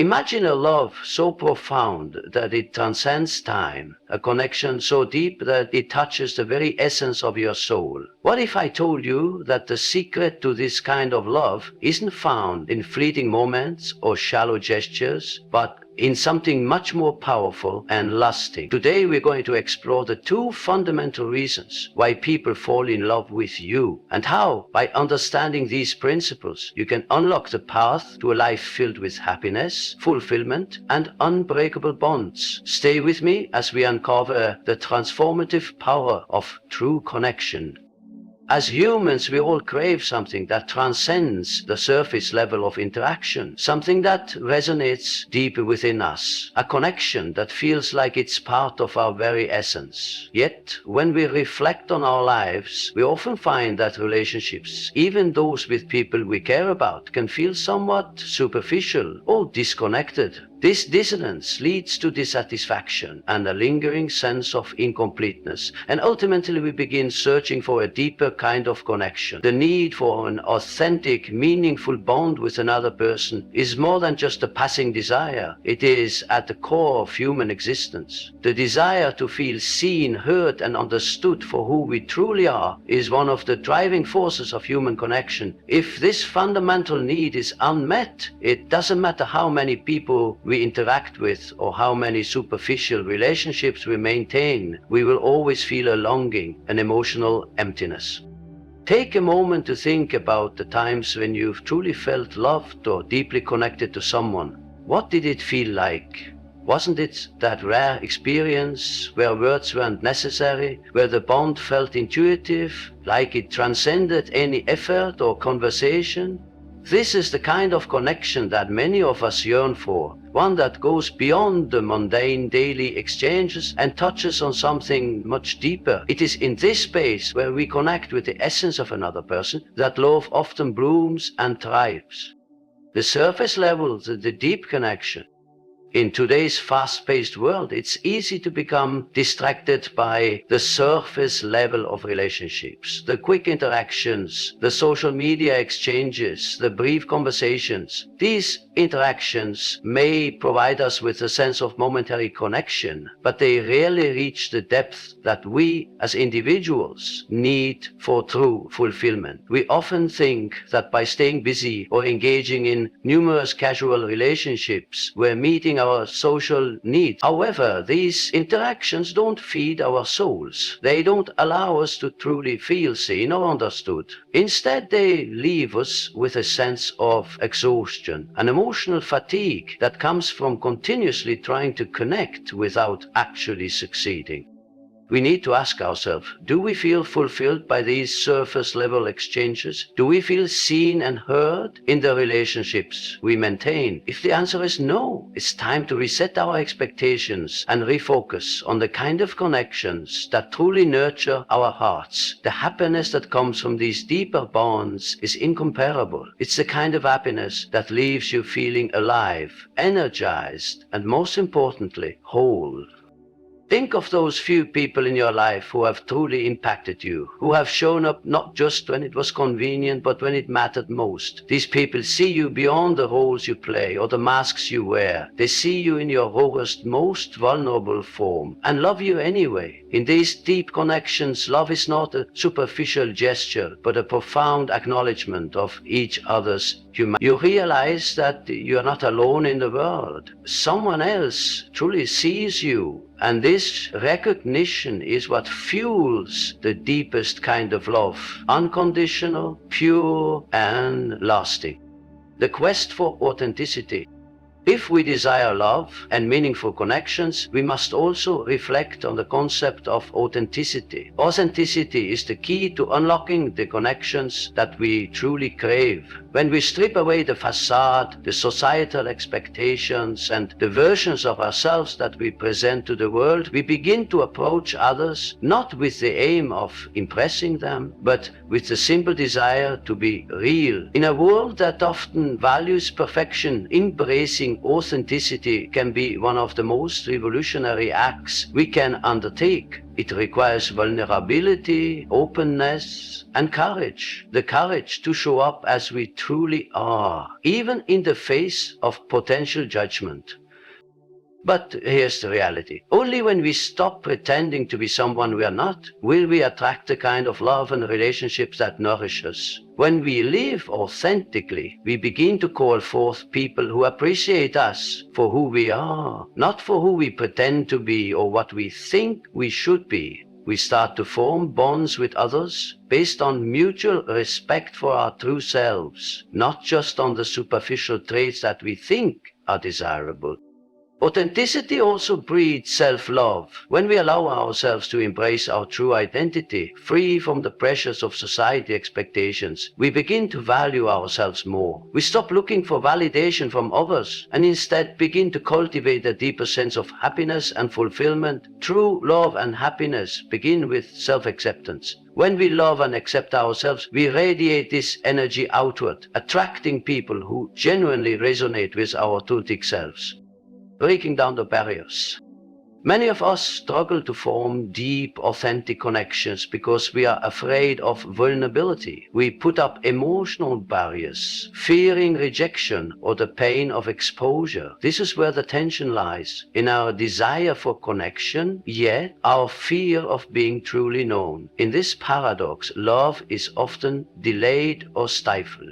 Imagine a love so profound that it transcends time, a connection so deep that it touches the very essence of your soul. What if I told you that the secret to this kind of love isn't found in fleeting moments or shallow gestures, but in something much more powerful and lasting? Today we're going to explore the two fundamental reasons why people fall in love with you, and how, by understanding these principles, you can unlock the path to a life filled with happiness, fulfillment, and unbreakable bonds. Stay with me as we uncover the transformative power of true connection. As humans, we all crave something that transcends the surface level of interaction, something that resonates deep within us, a connection that feels like it's part of our very essence. Yet, when we reflect on our lives, we often find that relationships, even those with people we care about, can feel somewhat superficial or disconnected. This dissonance leads to dissatisfaction and a lingering sense of incompleteness, and ultimately we begin searching for a deeper kind of connection. The need for an authentic, meaningful bond with another person is more than just a passing desire. It is at the core of human existence. The desire to feel seen, heard, and understood for who we truly are is one of the driving forces of human connection. If this fundamental need is unmet, it doesn't matter how many people we interact with or how many superficial relationships we maintain, we will always feel a longing, an emotional emptiness. Take a moment to think about the times when you've truly felt loved or deeply connected to someone. What did it feel like? Wasn't it that rare experience where words weren't necessary, where the bond felt intuitive, like it transcended any effort or conversation? This is the kind of connection that many of us yearn for, one that goes beyond the mundane daily exchanges and touches on something much deeper. It is in this space where we connect with the essence of another person that love often blooms and thrives. The surface level, the deep connection. In today's fast-paced world, it's easy to become distracted by the surface level of relationships, the quick interactions, the social media exchanges, the brief conversations. These interactions may provide us with a sense of momentary connection, but they rarely reach the depth that we as individuals need for true fulfillment. We often think that by staying busy or engaging in numerous casual relationships, we're meeting our social needs. However, these interactions don't feed our souls. They don't allow us to truly feel seen or understood. Instead, they leave us with a sense of exhaustion, an emotional fatigue that comes from continuously trying to connect without actually succeeding. We need to ask ourselves, do we feel fulfilled by these surface level exchanges? Do we feel seen and heard in the relationships we maintain? If the answer is no, it's time to reset our expectations and refocus on the kind of connections that truly nurture our hearts. The happiness that comes from these deeper bonds is incomparable. It's the kind of happiness that leaves you feeling alive, energized, and most importantly, whole. Think of those few people in your life who have truly impacted you, who have shown up not just when it was convenient, but when it mattered most. These people see you beyond the roles you play or the masks you wear. They see you in your rawest, most vulnerable form and love you anyway. In these deep connections, love is not a superficial gesture, but a profound acknowledgement of each other's humanity. You realize that you are not alone in the world. Someone else truly sees you. And this recognition is what fuels the deepest kind of love, unconditional, pure, and lasting. The quest for authenticity. If we desire love and meaningful connections, we must also reflect on the concept of authenticity. Authenticity is the key to unlocking the connections that we truly crave. When we strip away the facade, the societal expectations, and the versions of ourselves that we present to the world, we begin to approach others not with the aim of impressing them, but with the simple desire to be real. In a world that often values perfection, embracing authenticity can be one of the most revolutionary acts we can undertake. It requires vulnerability, openness, and courage. The courage to show up as we truly are, even in the face of potential judgment. But here's the reality. Only when we stop pretending to be someone we are not, will we attract the kind of love and relationships that nourish us. When we live authentically, we begin to call forth people who appreciate us for who we are, not for who we pretend to be or what we think we should be. We start to form bonds with others based on mutual respect for our true selves, not just on the superficial traits that we think are desirable. Authenticity also breeds self-love. When we allow ourselves to embrace our true identity, free from the pressures of society expectations, we begin to value ourselves more. We stop looking for validation from others and instead begin to cultivate a deeper sense of happiness and fulfillment. True love and happiness begin with self-acceptance. When we love and accept ourselves, we radiate this energy outward, attracting people who genuinely resonate with our authentic selves. Breaking down the barriers. Many of us struggle to form deep, authentic connections because we are afraid of vulnerability. We put up emotional barriers, fearing rejection or the pain of exposure. This is where the tension lies, in our desire for connection, yet our fear of being truly known. In this paradox, love is often delayed or stifled.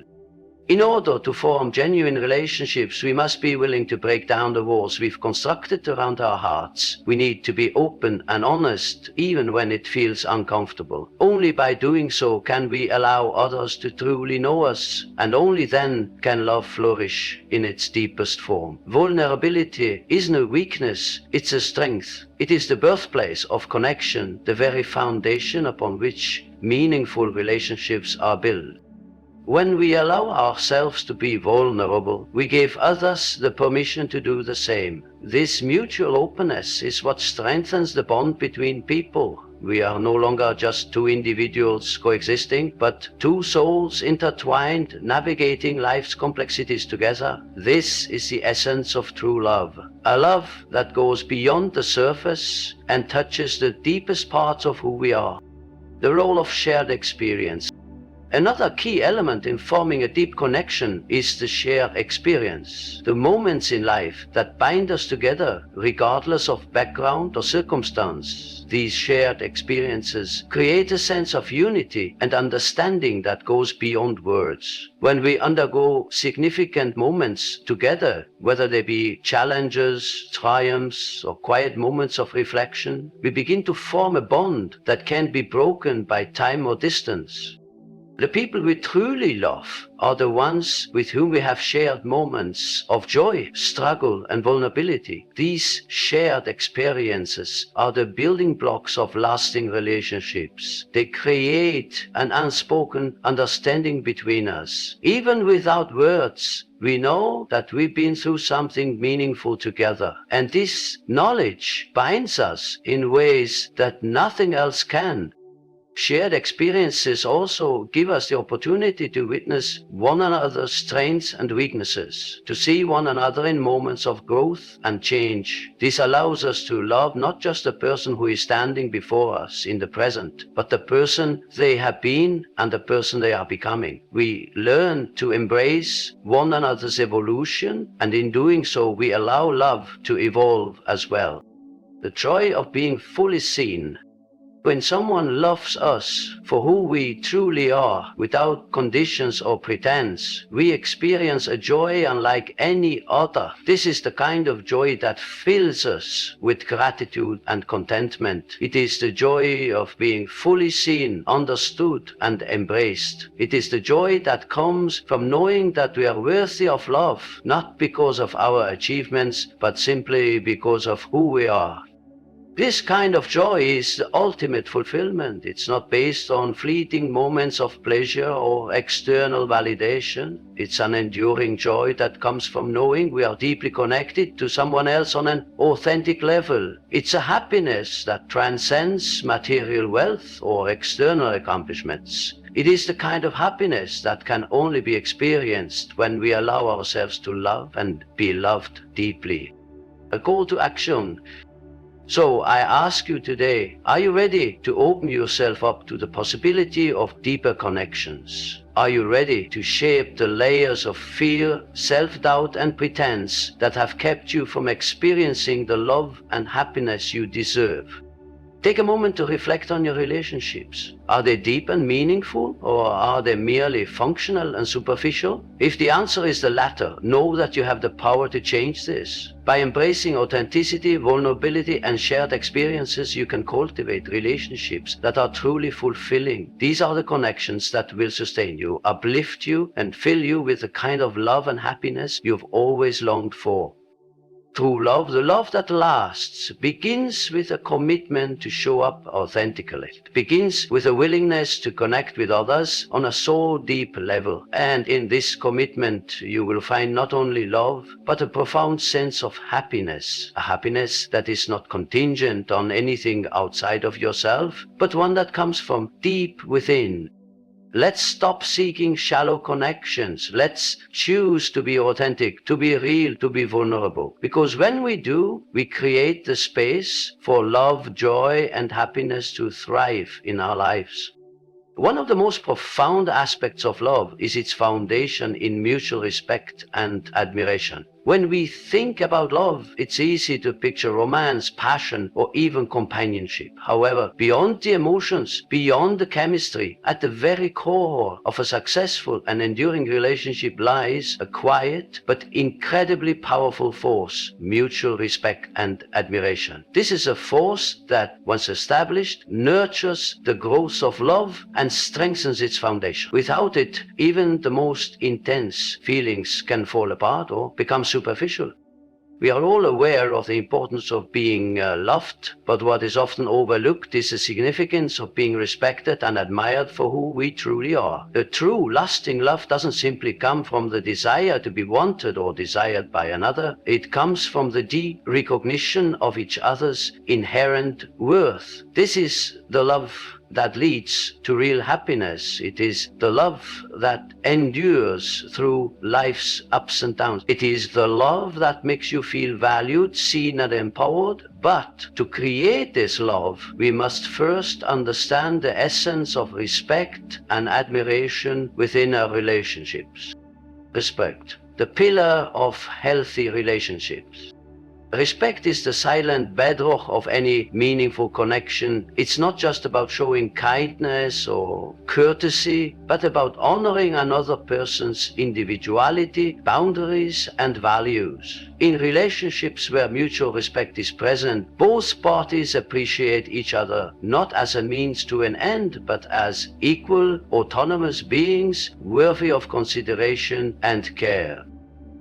In order to form genuine relationships, we must be willing to break down the walls we've constructed around our hearts. We need to be open and honest, even when it feels uncomfortable. Only by doing so can we allow others to truly know us, and only then can love flourish in its deepest form. Vulnerability isn't a weakness, it's a strength. It is the birthplace of connection, the very foundation upon which meaningful relationships are built. When we allow ourselves to be vulnerable, we give others the permission to do the same. This mutual openness is what strengthens the bond between people. We are no longer just two individuals coexisting, but two souls intertwined, navigating life's complexities together. This is the essence of true love. A love that goes beyond the surface and touches the deepest parts of who we are. The role of shared experience. Another key element in forming a deep connection is the shared experience, the moments in life that bind us together regardless of background or circumstance. These shared experiences create a sense of unity and understanding that goes beyond words. When we undergo significant moments together, whether they be challenges, triumphs, or quiet moments of reflection, we begin to form a bond that can be broken by time or distance. The people we truly love are the ones with whom we have shared moments of joy, struggle, and vulnerability. These shared experiences are the building blocks of lasting relationships. They create an unspoken understanding between us. Even without words, we know that we've been through something meaningful together, and this knowledge binds us in ways that nothing else can. Shared experiences also give us the opportunity to witness one another's strengths and weaknesses, to see one another in moments of growth and change. This allows us to love not just the person who is standing before us in the present, but the person they have been and the person they are becoming. We learn to embrace one another's evolution, and in doing so we allow love to evolve as well. The joy of being fully seen. When someone loves us for who we truly are, without conditions or pretense, we experience a joy unlike any other. This is the kind of joy that fills us with gratitude and contentment. It is the joy of being fully seen, understood, and embraced. It is the joy that comes from knowing that we are worthy of love, not because of our achievements, but simply because of who we are. This kind of joy is the ultimate fulfillment. It's not based on fleeting moments of pleasure or external validation. It's an enduring joy that comes from knowing we are deeply connected to someone else on an authentic level. It's a happiness that transcends material wealth or external accomplishments. It is the kind of happiness that can only be experienced when we allow ourselves to love and be loved deeply. A call to action. So I ask you today, are you ready to open yourself up to the possibility of deeper connections? Are you ready to shape the layers of fear, self-doubt and pretense that have kept you from experiencing the love and happiness you deserve? Take a moment to reflect on your relationships. Are they deep and meaningful, or are they merely functional and superficial? If the answer is the latter, know that you have the power to change this. By embracing authenticity, vulnerability, and shared experiences, you can cultivate relationships that are truly fulfilling. These are the connections that will sustain you, uplift you, and fill you with the kind of love and happiness you've always longed for. True love, the love that lasts, begins with a commitment to show up authentically. It begins with a willingness to connect with others on a so deep level. And in this commitment, you will find not only love, but a profound sense of happiness. A happiness that is not contingent on anything outside of yourself, but one that comes from deep within. Let's stop seeking shallow connections. Let's choose to be authentic, to be real, to be vulnerable. Because when we do, we create the space for love, joy, and happiness to thrive in our lives. One of the most profound aspects of love is its foundation in mutual respect and admiration. When we think about love, it's easy to picture romance, passion, or even companionship. However, beyond the emotions, beyond the chemistry, at the very core of a successful and enduring relationship lies a quiet but incredibly powerful force: mutual respect and admiration. This is a force that, once established, nurtures the growth of love and strengthens its foundation. Without it, even the most intense feelings can fall apart or become superficial. We are all aware of the importance of being loved, but what is often overlooked is the significance of being respected and admired for who we truly are. The true, lasting love doesn't simply come from the desire to be wanted or desired by another. It comes from the deep recognition of each other's inherent worth. This is the love that leads to real happiness. It is the love that endures through life's ups and downs. It is the love that makes you feel valued, seen, and empowered. But to create this love, we must first understand the essence of respect and admiration within our relationships. Respect, the pillar of healthy relationships. Respect is the silent bedrock of any meaningful connection. It's not just about showing kindness or courtesy, but about honoring another person's individuality, boundaries, and values. In relationships where mutual respect is present, both parties appreciate each other not as a means to an end, but as equal, autonomous beings worthy of consideration and care.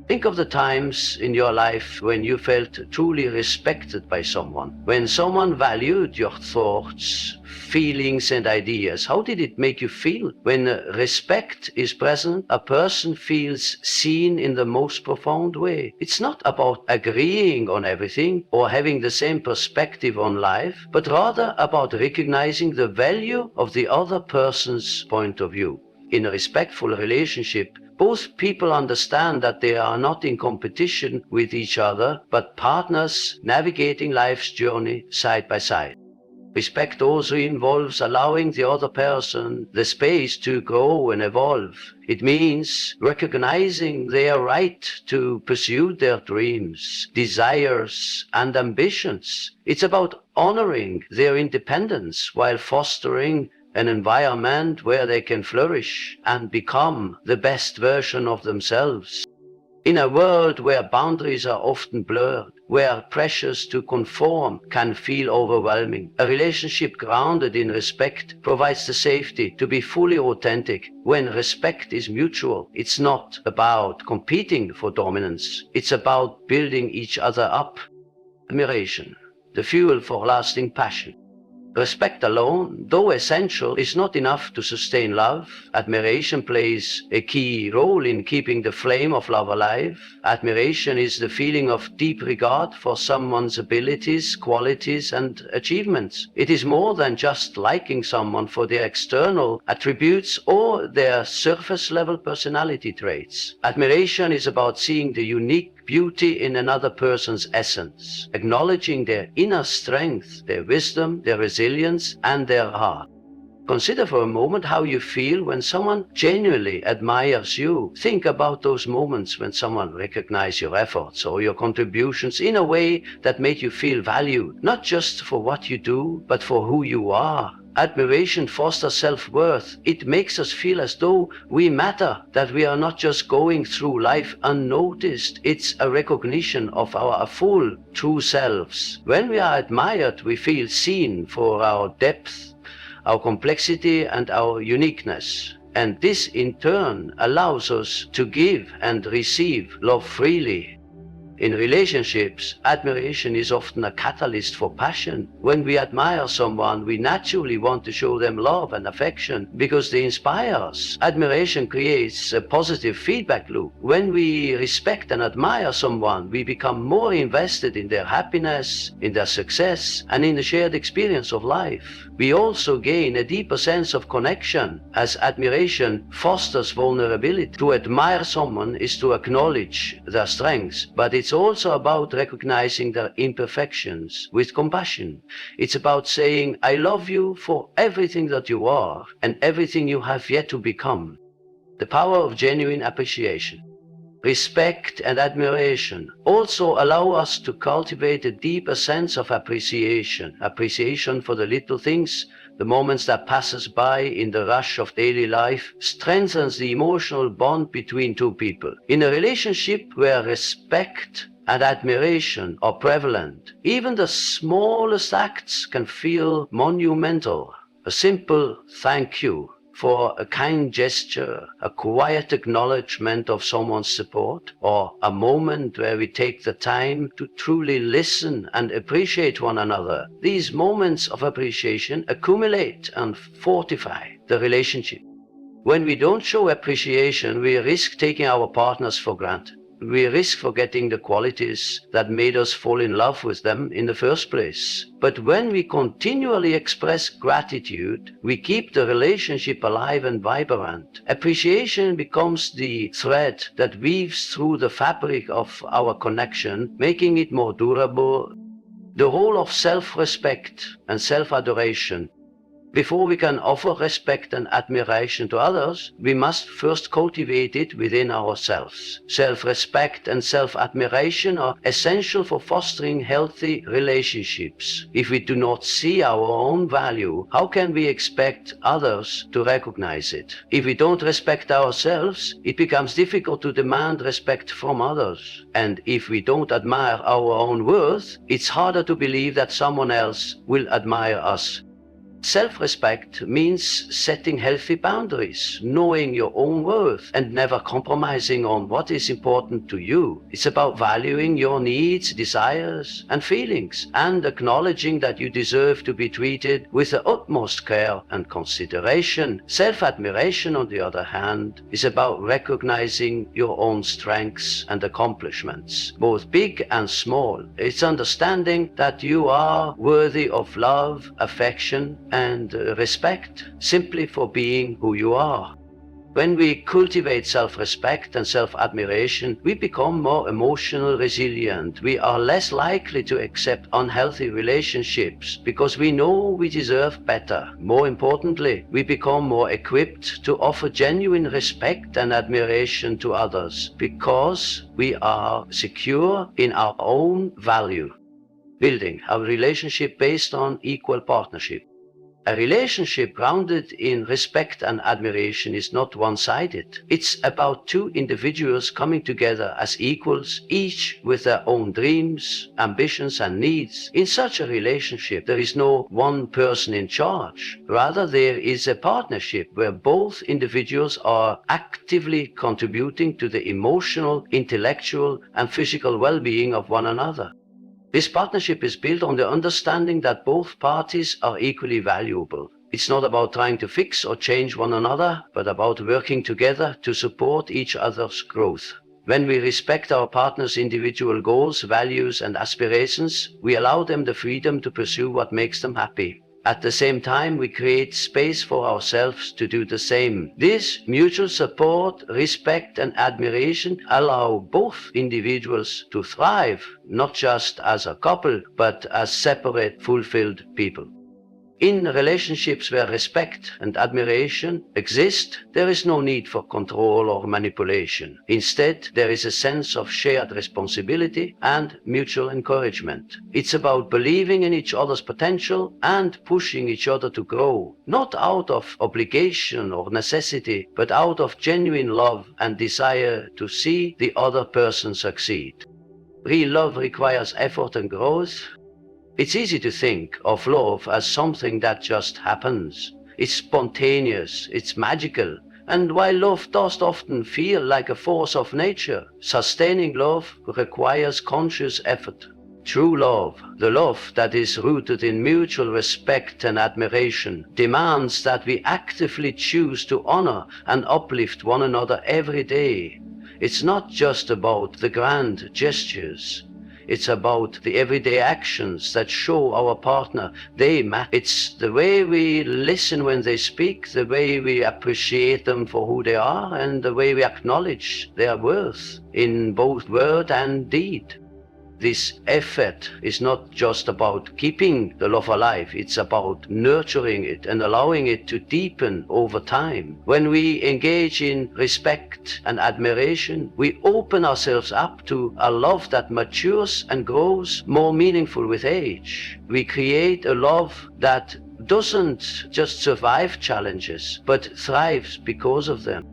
Think of the times in your life when you felt truly respected by someone, when someone valued your thoughts, feelings, and ideas. How did it make you feel? When respect is present, a person feels seen in the most profound way. It's not about agreeing on everything or having the same perspective on life, but rather about recognizing the value of the other person's point of view. In a respectful relationship, both people understand that they are not in competition with each other, but partners navigating life's journey side by side. Respect also involves allowing the other person the space to grow and evolve. It means recognizing their right to pursue their dreams, desires, and ambitions. It's about honoring their independence while fostering an environment where they can flourish and become the best version of themselves. In a world where boundaries are often blurred, where pressures to conform can feel overwhelming, a relationship grounded in respect provides the safety to be fully authentic. When respect is mutual, it's not about competing for dominance. It's about building each other up. Admiration, the fuel for lasting passion. Respect alone, though essential, is not enough to sustain love. Admiration plays a key role in keeping the flame of love alive. Admiration is the feeling of deep regard for someone's abilities, qualities, and achievements. It is more than just liking someone for their external attributes or their surface-level personality traits. Admiration is about seeing the unique beauty in another person's essence, acknowledging their inner strength, their wisdom, their resilience, and their heart. Consider for a moment how you feel when someone genuinely admires you. Think about those moments when someone recognizes your efforts or your contributions in a way that made you feel valued, not just for what you do, but for who you are. Admiration fosters self-worth. It makes us feel as though we matter, that we are not just going through life unnoticed. It's a recognition of our full, true selves. When we are admired, we feel seen for our depth, our complexity, and our uniqueness. And this in turn allows us to give and receive love freely. In relationships, admiration is often a catalyst for passion. When we admire someone, we naturally want to show them love and affection because they inspire us. Admiration creates a positive feedback loop. When we respect and admire someone, we become more invested in their happiness, in their success, and in the shared experience of life. We also gain a deeper sense of connection, as admiration fosters vulnerability. To admire someone is to acknowledge their strengths, but it's also about recognizing their imperfections with compassion. It's about saying, I love you for everything that you are and everything you have yet to become. The power of genuine appreciation. Respect and admiration also allow us to cultivate a deeper sense of appreciation for the little things, the moments that pass us by in the rush of daily life, strengthens the emotional bond between two people. In a relationship where respect and admiration are prevalent, even the smallest acts can feel monumental. A simple thank you for a kind gesture, a quiet acknowledgement of someone's support, or a moment where we take the time to truly listen and appreciate one another. These moments of appreciation accumulate and fortify the relationship. When we don't show appreciation, we risk taking our partners for granted. We risk forgetting the qualities that made us fall in love with them in the first place. But when we continually express gratitude, we keep the relationship alive and vibrant. Appreciation becomes the thread that weaves through the fabric of our connection, making it more durable. The role of self-respect and self-adoration. Before we can offer respect and admiration to others, we must first cultivate it within ourselves. Self-respect and self-admiration are essential for fostering healthy relationships. If we do not see our own value, how can we expect others to recognize it? If we don't respect ourselves, it becomes difficult to demand respect from others. And if we don't admire our own worth, it's harder to believe that someone else will admire us. Self-respect means setting healthy boundaries, knowing your own worth, and never compromising on what is important to you. It's about valuing your needs, desires, and feelings, and acknowledging that you deserve to be treated with the utmost care and consideration. Self-admiration, on the other hand, is about recognizing your own strengths and accomplishments, both big and small. It's understanding that you are worthy of love, affection, and respect simply for being who you are. When we cultivate self-respect and self-admiration, we become more emotionally resilient. We are less likely to accept unhealthy relationships because we know we deserve better. More importantly, we become more equipped to offer genuine respect and admiration to others because we are secure in our own value. Building a relationship based on equal partnership. A relationship grounded in respect and admiration is not one-sided. It's about two individuals coming together as equals, each with their own dreams, ambitions, and needs. In such a relationship, there is no one person in charge. Rather, there is a partnership where both individuals are actively contributing to the emotional, intellectual, and physical well-being of one another. This partnership is built on the understanding that both parties are equally valuable. It's not about trying to fix or change one another, but about working together to support each other's growth. When we respect our partner's individual goals, values, and aspirations, we allow them the freedom to pursue what makes them happy. At the same time, we create space for ourselves to do the same. This mutual support, respect, and admiration allow both individuals to thrive, not just as a couple, but as separate, fulfilled people. In relationships where respect and admiration exist, there is no need for control or manipulation. Instead, there is a sense of shared responsibility and mutual encouragement. It's about believing in each other's potential and pushing each other to grow, not out of obligation or necessity, but out of genuine love and desire to see the other person succeed. Real love requires effort and growth. It's easy to think of love as something that just happens. It's spontaneous, it's magical, and while love does often feel like a force of nature, sustaining love requires conscious effort. True love, the love that is rooted in mutual respect and admiration, demands that we actively choose to honor and uplift one another every day. It's not just about the grand gestures. It's about the everyday actions that show our partner they matter. It's the way we listen when they speak, the way we appreciate them for who they are, and the way we acknowledge their worth in both word and deed. This effort is not just about keeping the love alive, it's about nurturing it and allowing it to deepen over time. When we engage in respect and admiration, we open ourselves up to a love that matures and grows more meaningful with age. We create a love that doesn't just survive challenges, but thrives because of them.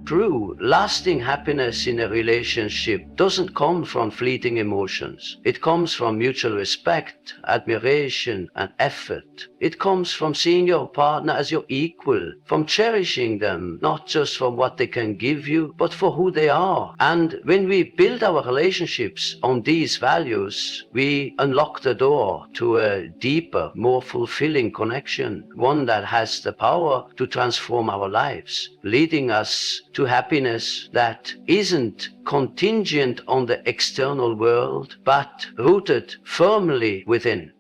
True, lasting happiness in a relationship doesn't come from fleeting emotions. It comes from mutual respect, admiration, and effort. It comes from seeing your partner as your equal, from cherishing them, not just from what they can give you, but for who they are. And when we build our relationships on these values, we unlock the door to a deeper, more fulfilling connection, one that has the power to transform our lives, leading us to happiness that isn't contingent on the external world, but rooted firmly within.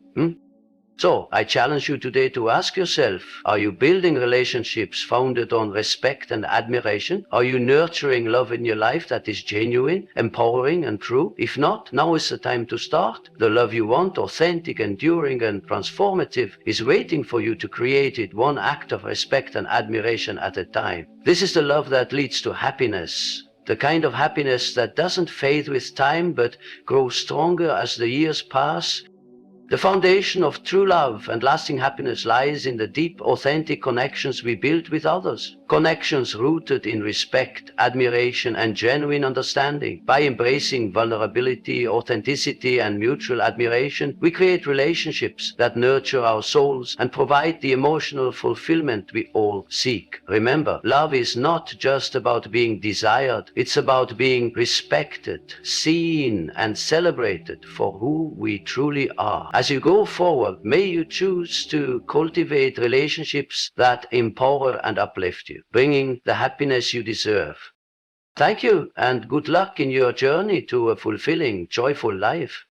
So, I challenge you today to ask yourself, are you building relationships founded on respect and admiration? Are you nurturing love in your life that is genuine, empowering, and true? If not, now is the time to start. The love you want, authentic, enduring, and transformative, is waiting for you to create it one act of respect and admiration at a time. This is the love that leads to happiness. The kind of happiness that doesn't fade with time, but grows stronger as the years pass. The foundation of true love and lasting happiness lies in the deep, authentic connections we build with others. Connections rooted in respect, admiration, and genuine understanding. By embracing vulnerability, authenticity, and mutual admiration, we create relationships that nurture our souls and provide the emotional fulfillment we all seek. Remember, love is not just about being desired, it's about being respected, seen, and celebrated for who we truly are. As you go forward, may you choose to cultivate relationships that empower and uplift you, bringing the happiness you deserve. Thank you, and good luck in your journey to a fulfilling, joyful life.